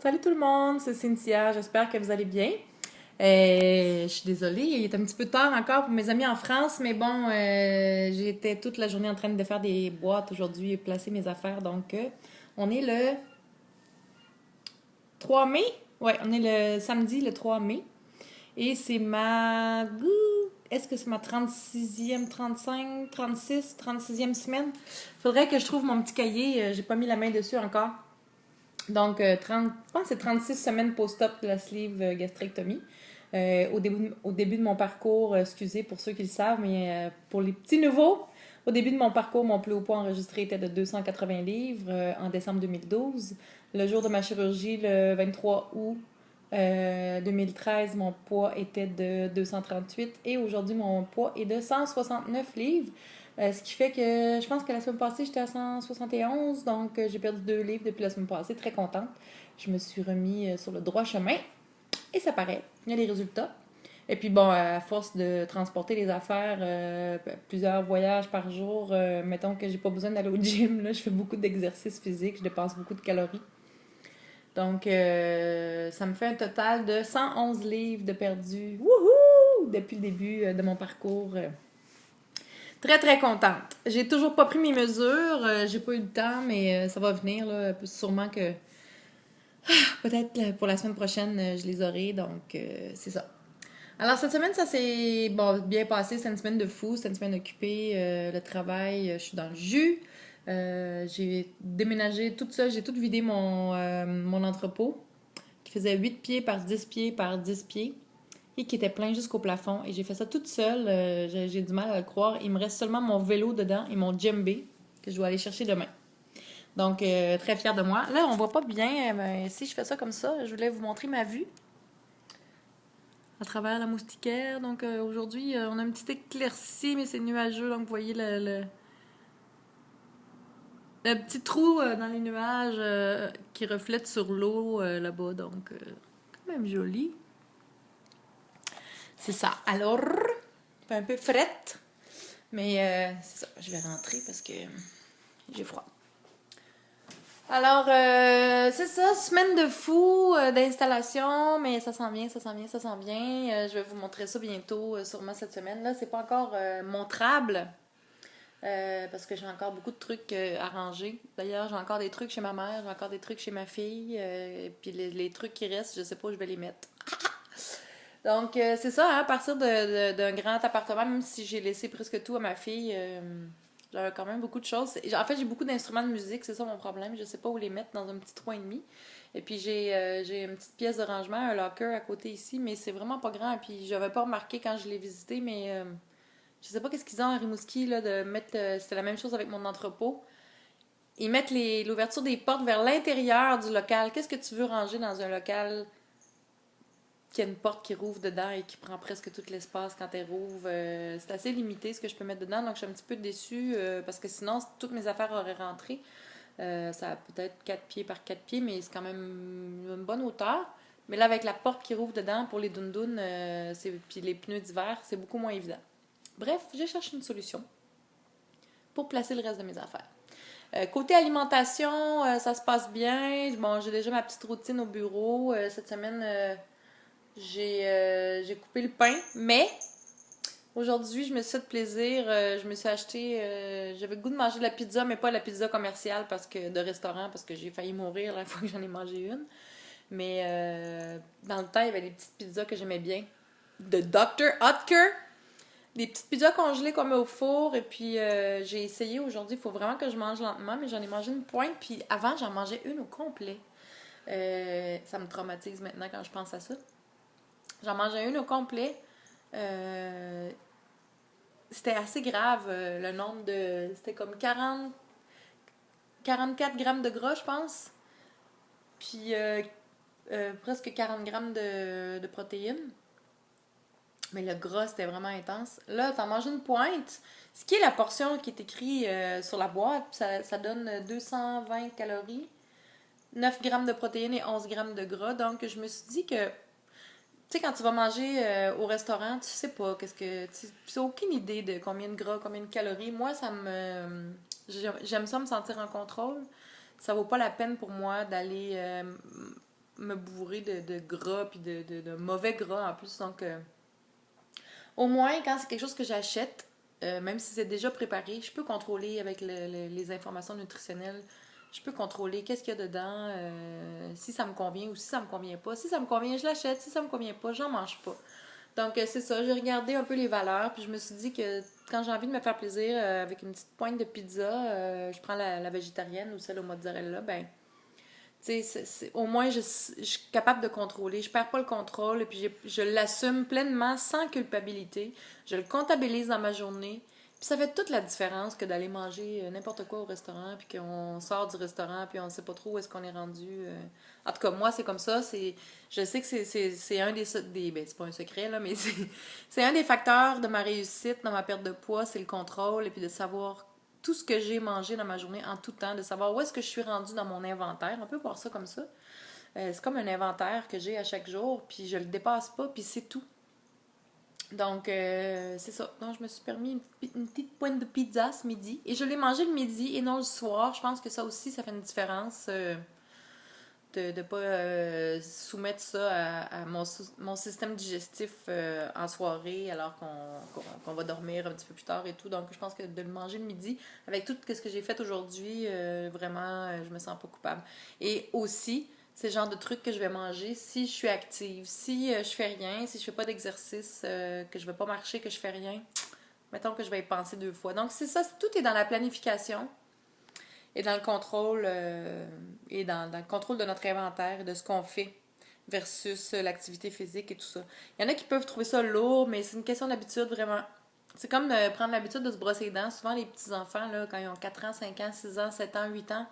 Salut tout le monde, c'est Cynthia, j'espère que vous allez bien. Je suis désolée, il est un petit peu tard encore pour mes amis en France, mais bon, j'étais toute la journée en train de faire des boîtes aujourd'hui et placer mes affaires, donc on est le 3 mai? Ouais, on est le samedi le 3 mai, et c'est ma... Est-ce que c'est ma 36e, 35, 36, 36e semaine? Faudrait que je trouve mon petit cahier, j'ai pas mis la main dessus encore. Donc, je pense que c'est 36 semaines post-op de la sleeve gastrectomie. Au début de mon parcours, excusez pour ceux qui le savent, mais pour les petits nouveaux, au début de mon parcours, mon plus haut poids enregistré était de 280 livres en décembre 2012. Le jour de ma chirurgie, le 23 août 2013, mon poids était de 238 et aujourd'hui, mon poids est de 169 livres. Ce qui fait que je pense que la semaine passée, j'étais à 171, donc j'ai perdu 2 livres depuis la semaine passée, très contente. Je me suis remis sur le droit chemin et ça paraît, il y a les résultats. Et puis bon, à force de transporter les affaires, plusieurs voyages par jour, mettons que j'ai pas besoin d'aller au gym, là, je fais beaucoup d'exercices physiques, je dépense beaucoup de calories. Donc, ça me fait un total de 111 livres de perdu. Wouhou! Depuis le début de mon parcours. Très, très contente. J'ai toujours pas pris mes mesures. J'ai pas eu le temps, mais ça va venir. Là. Sûrement que peut-être pour la semaine prochaine, je les aurai. Donc, c'est ça. Alors, cette semaine, ça s'est bon, bien passé. C'était une semaine de fou. C'était une semaine occupée. Le travail, je suis dans le jus. J'ai déménagé toute seule. J'ai tout vidé mon entrepôt qui faisait 8 pieds par 10 pieds par 10 pieds et qui était plein jusqu'au plafond. Et j'ai fait ça toute seule. J'ai du mal à le croire. Il me reste seulement mon vélo dedans et mon djembé que je dois aller chercher demain. Donc, très fière de moi. Là, on voit pas bien, mais si je fais ça comme ça, je voulais vous montrer ma vue à travers la moustiquaire. Donc, aujourd'hui, on a une petite éclaircie, mais c'est nuageux. Donc, vous voyez le petit trou dans les nuages qui reflète sur l'eau là-bas. Donc, quand même joli. C'est ça. Alors, fait un peu frette. Mais c'est ça, je vais rentrer parce que j'ai froid. Alors, c'est ça, semaine de fou d'installation, mais ça s'en vient, ça s'en vient, ça s'en vient. Je vais vous montrer ça bientôt, sûrement cette semaine. Là, c'est pas encore montrable parce que j'ai encore beaucoup de trucs à ranger. D'ailleurs, j'ai encore des trucs chez ma mère, j'ai encore des trucs chez ma fille. Puis les trucs qui restent, je sais pas où je vais les mettre. Donc, c'est ça, hein, à partir d'un grand appartement, même si j'ai laissé presque tout à ma fille, j'avais quand même beaucoup de choses. En fait, j'ai beaucoup d'instruments de musique, c'est ça mon problème. Je sais pas où les mettre dans un petit 3,5. Et puis, j'ai une petite pièce de rangement, un locker à côté ici, mais c'est vraiment pas grand. Et puis, j'avais pas remarqué quand je l'ai visité, mais je sais pas qu'est-ce qu'ils ont à Rimouski, là, de mettre. C'était la même chose avec mon entrepôt. Ils mettent l'ouverture des portes vers l'intérieur du local. Qu'est-ce que tu veux ranger dans un local qu'il y a une porte qui rouvre dedans et qui prend presque tout l'espace quand elle rouvre? C'est assez limité ce que je peux mettre dedans, donc je suis un petit peu déçue parce que sinon, toutes mes affaires auraient rentré. Ça a peut-être 4 pieds par 4 pieds, mais c'est quand même une bonne hauteur. Mais là, avec la porte qui rouvre dedans pour les doundounes puis les pneus d'hiver, c'est beaucoup moins évident. Bref, je cherche une solution pour placer le reste de mes affaires. Côté alimentation, ça se passe bien. Bon, j'ai déjà ma petite routine au bureau. Cette semaine, j'ai coupé le pain, mais aujourd'hui, je me suis fait plaisir. Je me suis acheté. J'avais le goût de manger de la pizza, mais pas la pizza commerciale de restaurant, parce que j'ai failli mourir la fois que j'en ai mangé une. Mais dans le temps, il y avait des petites pizzas que j'aimais bien. De Dr. Oetker. Des petites pizzas congelées qu'on met au four. Et puis, j'ai essayé aujourd'hui. Il faut vraiment que je mange lentement, mais j'en ai mangé une pointe. Puis avant, j'en mangeais une au complet. Ça me traumatise maintenant quand je pense à ça. J'en mangeais une au complet. C'était assez grave le nombre de. C'était comme 44 grammes de gras, je pense. Puis presque 40 grammes de protéines. Mais le gras, c'était vraiment intense. Là, t'en manges une pointe. Ce qui est la portion qui est écrite sur la boîte, ça donne 220 calories, 9 grammes de protéines et 11 grammes de gras. Donc, je me suis dit que tu sais, quand tu vas manger au restaurant, tu sais pas qu'est-ce que. Tu n'as aucune idée de combien de gras, combien de calories. Moi, ça me. J'aime ça me sentir en contrôle. Ça vaut pas la peine pour moi d'aller me bourrer de gras, puis de mauvais gras en plus. Donc, au moins, quand c'est quelque chose que j'achète, même si c'est déjà préparé, je peux contrôler avec les informations nutritionnelles. Je peux contrôler qu'est-ce qu'il y a dedans, si ça me convient ou si ça me convient pas. Si ça me convient, je l'achète. Si ça me convient pas, j'en mange pas. Donc, c'est ça. J'ai regardé un peu les valeurs, puis je me suis dit que quand j'ai envie de me faire plaisir avec une petite pointe de pizza, je prends la végétarienne ou celle au mozzarella, ben, tu sais, au moins, je suis capable de contrôler. Je perds pas le contrôle et puis je l'assume pleinement sans culpabilité. Je le comptabilise dans ma journée. Puis ça fait toute la différence que d'aller manger n'importe quoi au restaurant puis qu'on sort du restaurant puis on ne sait pas trop où est-ce qu'on est rendu. En tout cas, moi, c'est comme ça. Je sais que c'est un ben, c'est pas un secret, là, mais c'est un des facteurs de ma réussite dans ma perte de poids, c'est le contrôle et puis de savoir tout ce que j'ai mangé dans ma journée en tout temps, de savoir où est-ce que je suis rendue dans mon inventaire. On peut voir ça comme ça. C'est comme un inventaire que j'ai à chaque jour, puis je le dépasse pas, puis c'est tout. Donc, c'est ça. Donc, je me suis permis une petite pointe de pizza ce midi. Et je l'ai mangé le midi et non le soir. Je pense que ça aussi, ça fait une différence de ne pas soumettre ça à mon système digestif en soirée alors qu'on va dormir un petit peu plus tard et tout. Donc, je pense que de le manger le midi, avec tout ce que j'ai fait aujourd'hui, vraiment, je me sens pas coupable. Et aussi, c'est le genre de trucs que je vais manger si je suis active. Si je fais rien, si je fais pas d'exercice, que je vais pas marcher, que je fais rien, mettons que je vais y penser 2 fois. Donc, c'est ça, tout est dans la planification et dans le contrôle dans le contrôle de notre inventaire et de ce qu'on fait versus l'activité physique et tout ça. Il y en a qui peuvent trouver ça lourd, mais c'est une question d'habitude vraiment. C'est comme de prendre l'habitude de se brosser les dents. Souvent, les petits-enfants, là, quand ils ont 4 ans, 5 ans, 6 ans, 7 ans, 8 ans,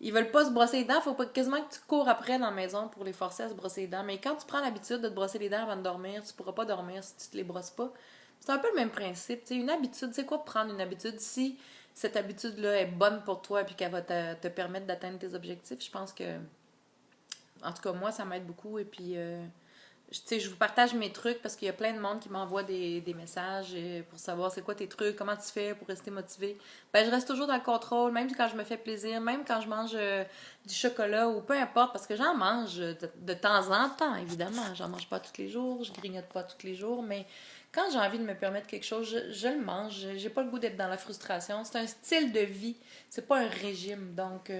ils veulent pas se brosser les dents. Il faut pas quasiment que tu cours après dans la maison pour les forcer à se brosser les dents. Mais quand tu prends l'habitude de te brosser les dents avant de dormir, tu pourras pas dormir si tu te les brosses pas. C'est un peu le même principe. T'sais, une habitude, c'est quoi prendre une habitude si cette habitude-là est bonne pour toi et puis qu'elle va te permettre d'atteindre tes objectifs? Je pense que, en tout cas, moi, ça m'aide beaucoup. Et puis, je vous partage mes trucs parce qu'il y a plein de monde qui m'envoie des messages pour savoir c'est quoi tes trucs, comment tu fais pour rester motivé. Ben, je reste toujours dans le contrôle, même quand je me fais plaisir, même quand je mange du chocolat ou peu importe, parce que j'en mange de temps en temps, évidemment. J'en mange pas tous les jours, je grignote pas tous les jours, mais quand j'ai envie de me permettre quelque chose, je le mange. J'ai pas le goût d'être dans la frustration. C'est un style de vie, c'est pas un régime. Donc,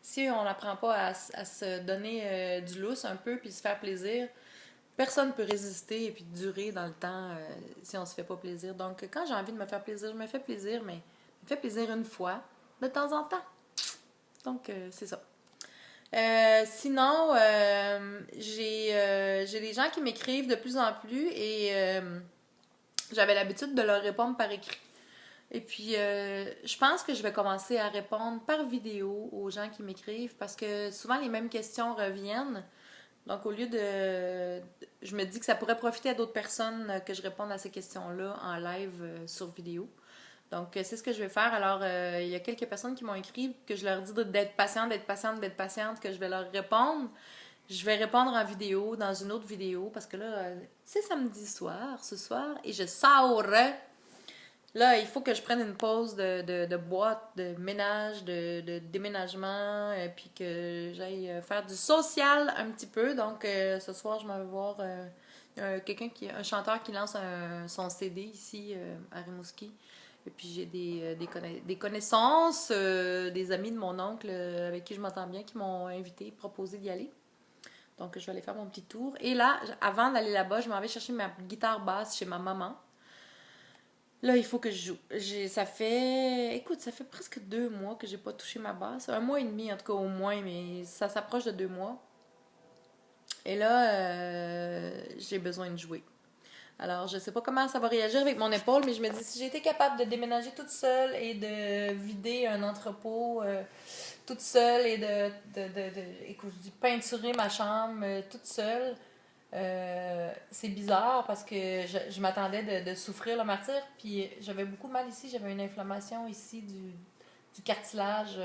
si on n'apprend pas à se donner du lousse un peu puis se faire plaisir, personne ne peut résister et puis durer dans le temps si on se fait pas plaisir. Donc, quand j'ai envie de me faire plaisir, je me fais plaisir, mais je me fais plaisir une fois, de temps en temps. Donc, c'est ça. Sinon, j'ai des gens qui m'écrivent de plus en plus et j'avais l'habitude de leur répondre par écrit. Et puis, je pense que je vais commencer à répondre par vidéo aux gens qui m'écrivent parce que souvent les mêmes questions reviennent. Donc, au lieu de... Je me dis que ça pourrait profiter à d'autres personnes que je réponde à ces questions-là en live sur vidéo. Donc, c'est ce que je vais faire. Alors, il y a quelques personnes qui m'ont écrit que je leur dis d'être patiente, que je vais leur répondre. Je vais répondre en vidéo, dans une autre vidéo, parce que là, c'est samedi soir, ce soir, et je sors. Là, il faut que je prenne une pause de boîte, de ménage, de déménagement, puis que j'aille faire du social un petit peu. Donc, ce soir, je m'en vais voir un chanteur qui lance son CD ici à Rimouski. Et puis, j'ai des connaissances, des amis de mon oncle avec qui je m'entends bien, qui m'ont invité, proposé d'y aller. Donc, je vais aller faire mon petit tour. Et là, avant d'aller là-bas, je m'en vais chercher ma guitare basse chez ma maman. Là, il faut que je joue. Ça fait presque 2 mois que j'ai pas touché ma basse. 1 mois et demi, en tout cas, au moins, mais ça s'approche de 2 mois. Et là, j'ai besoin de jouer. Alors, je sais pas comment ça va réagir avec mon épaule, mais je me dis, si j'ai été capable de déménager toute seule et de vider un entrepôt toute seule et écoute, je dis peinturer ma chambre toute seule, c'est bizarre parce que je m'attendais de souffrir le martyre, puis j'avais beaucoup mal ici, j'avais une inflammation ici du cartilage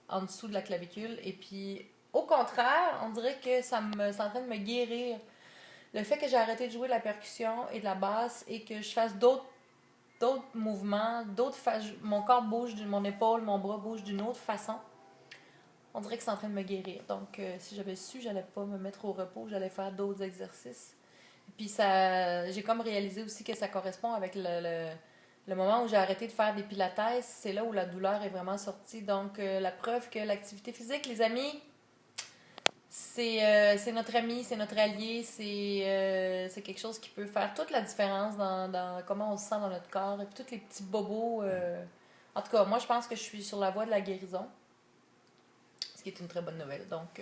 en dessous de la clavicule, et puis au contraire, on dirait que c'est en train de me guérir. Le fait que j'ai arrêté de jouer de la percussion et de la basse et que je fasse d'autres mouvements, mon corps bouge, mon épaule, mon bras bouge d'une autre façon, on dirait que c'est en train de me guérir. Donc, si j'avais su, j'allais pas me mettre au repos, j'allais faire d'autres exercices. Et puis, j'ai comme réalisé aussi que ça correspond avec le moment où j'ai arrêté de faire des pilates. C'est là où la douleur est vraiment sortie. Donc, la preuve que l'activité physique, les amis, c'est notre ami, c'est notre allié, c'est quelque chose qui peut faire toute la différence dans comment on se sent dans notre corps et puis tous les petits bobos. En tout cas, moi, je pense que je suis sur la voie de la guérison, ce qui est une très bonne nouvelle. Donc,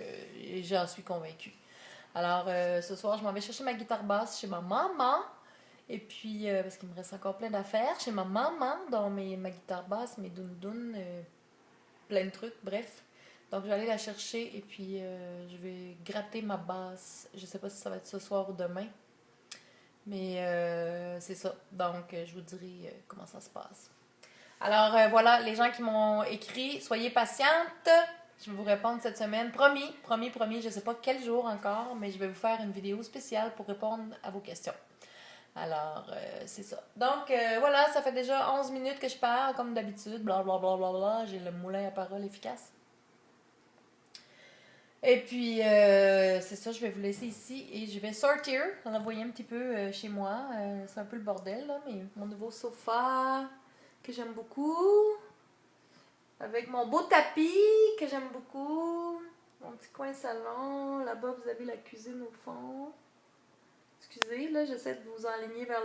j'en suis convaincue. Alors, ce soir, je m'en vais chercher ma guitare basse chez ma maman. Et puis, parce qu'il me reste encore plein d'affaires, chez ma maman, dont ma guitare basse, mes doun plein de trucs, bref. Donc, je vais aller la chercher et puis je vais gratter ma basse. Je sais pas si ça va être ce soir ou demain. Mais c'est ça. Donc, je vous dirai comment ça se passe. Alors, voilà, les gens qui m'ont écrit, soyez patientes. Je vais vous répondre cette semaine. Promis, promis, promis. Je ne sais pas quel jour encore, mais je vais vous faire une vidéo spéciale pour répondre à vos questions. Alors, c'est ça. Donc, voilà, ça fait déjà 11 minutes que je parle, comme d'habitude. Blablabla. Bla, bla, bla. J'ai le moulin à parole efficace. Et puis, c'est ça, je vais vous laisser ici et je vais sortir, en envoyer un petit peu chez moi. C'est un peu le bordel, là, mais mon nouveau sofa que j'aime beaucoup. Avec mon beau tapis que j'aime beaucoup. Mon petit coin salon. Là-bas, vous avez la cuisine au fond. Excusez, là, j'essaie de vous enligner vers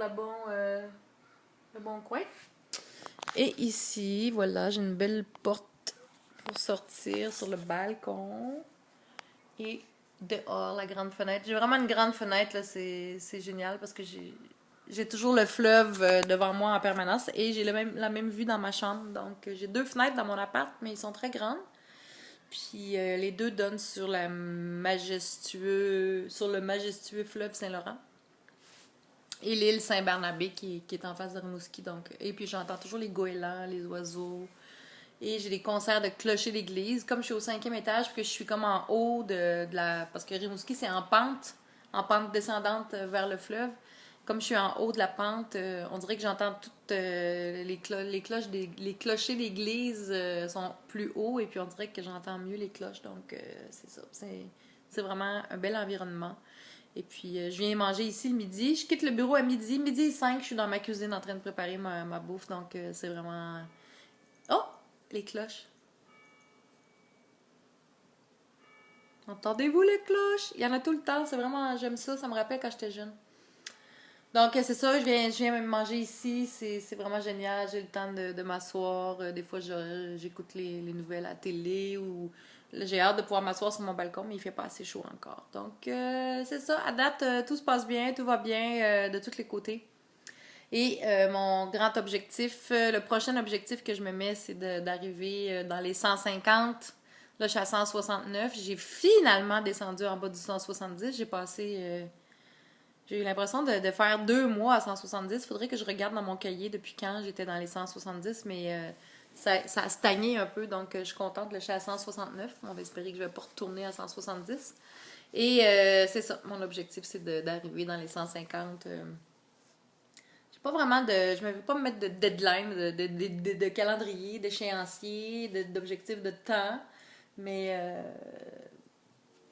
le bon coin. Et ici, voilà, j'ai une belle porte pour sortir sur le balcon. Et dehors, la grande fenêtre. J'ai vraiment une grande fenêtre, là, c'est génial parce que j'ai toujours le fleuve devant moi en permanence et j'ai la même vue dans ma chambre. Donc, j'ai 2 fenêtres dans mon appart, mais ils sont très grandes. Puis, les 2 donnent sur le majestueux fleuve Saint-Laurent et l'île Saint-Barnabé qui est en face de Rimouski. Donc, et puis, j'entends toujours les goélands, les oiseaux. Et j'ai des concerts de clocher d'église. Comme je suis au 5e étage, puis que je suis comme en haut de la... Parce que Rimouski, c'est en pente descendante vers le fleuve. Comme je suis en haut de la pente, on dirait que j'entends toutes les clochers d'église sont plus hauts et puis on dirait que j'entends mieux les cloches. Donc, c'est ça. C'est vraiment un bel environnement. Et puis, je viens manger ici le midi. Je quitte le bureau à midi. Midi et 5, je suis dans ma cuisine en train de préparer ma bouffe. Donc, c'est vraiment... Oh! Les cloches. Entendez-vous les cloches? Il y en a tout le temps. C'est vraiment... J'aime ça. Ça me rappelle quand j'étais jeune. Donc, c'est ça. Je viens manger ici. C'est vraiment génial. J'ai le temps de m'asseoir. Des fois, j'écoute les nouvelles à la télé ou... Là, j'ai hâte de pouvoir m'asseoir sur mon balcon, mais il fait pas assez chaud encore. Donc, c'est ça. À date, tout se passe bien. Tout va bien de tous les côtés. Et mon grand objectif, le prochain objectif que je me mets, c'est d'arriver dans les 150. Là, je suis à 169. J'ai finalement descendu en bas du 170. J'ai eu l'impression de faire 2 mois à 170. Il faudrait que je regarde dans mon cahier depuis quand j'étais dans les 170, mais ça a stagné un peu. Donc, je suis contente. Là, je suis à 169. On va espérer que je ne vais pas retourner à 170. Et c'est ça. Mon objectif, c'est d'arriver dans les 150. Pas vraiment je ne veux pas me mettre de deadline, de calendrier, d'échéancier, d'objectif de temps, mais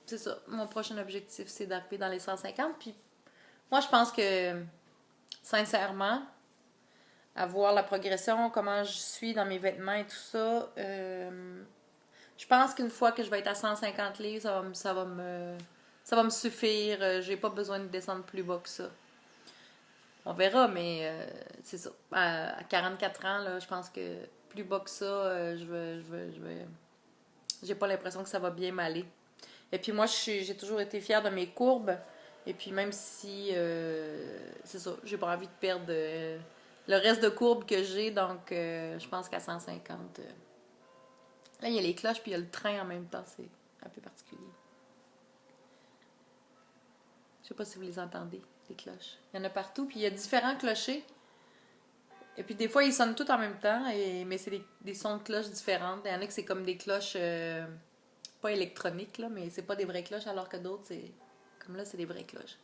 c'est ça. Mon prochain objectif, c'est d'arriver dans les 150. Puis moi, je pense que, sincèrement, à voir la progression, comment je suis dans mes vêtements et tout ça, je pense qu'une fois que je vais être à 150 livres, ça va me suffire. J'ai pas besoin de descendre plus bas que ça. On verra, mais c'est ça. À 44 ans, là, je pense que plus bas que ça, j'ai pas l'impression que ça va bien m'aller. Et puis moi, j'ai toujours été fière de mes courbes. Et puis même si, c'est ça, j'ai pas envie de perdre le reste de courbes que j'ai, donc je pense qu'à 150. Là, il y a les cloches, puis il y a le train en même temps. C'est un peu particulier. Je sais pas si vous les entendez, les cloches. Il y en a partout, puis il y a différents clochers. Et puis des fois, ils sonnent tous en même temps, mais c'est des sons de cloches différentes. Il y en a que c'est comme des cloches pas électroniques, là, mais c'est pas des vraies cloches, alors que d'autres, c'est comme là, c'est des vraies cloches.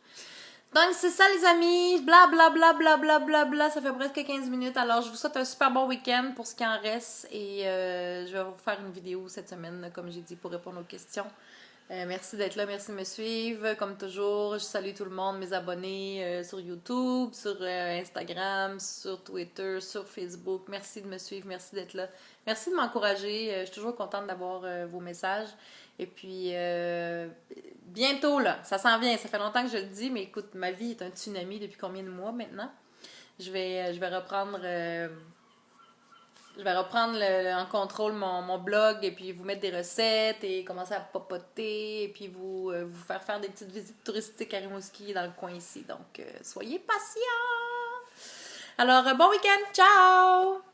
Donc, c'est ça, les amis. Bla, bla, bla, bla, bla, bla, bla. Ça fait presque 15 minutes. Alors, je vous souhaite un super bon week-end pour ce qui en reste. Et je vais vous faire une vidéo cette semaine, comme j'ai dit, pour répondre aux questions. Merci d'être là, merci de me suivre. Comme toujours, je salue tout le monde, mes abonnés sur YouTube, sur Instagram, sur Twitter, sur Facebook. Merci de me suivre, merci d'être là. Merci de m'encourager. Je suis toujours contente d'avoir vos messages. Et puis, bientôt, là, ça s'en vient. Ça fait longtemps que je le dis, mais écoute, ma vie est un tsunami depuis combien de mois maintenant? Je vais reprendre... en contrôle mon blog et puis vous mettre des recettes et commencer à papoter et puis vous faire des petites visites touristiques à Rimouski dans le coin ici. Donc, soyez patients! Alors, bon week-end! Ciao!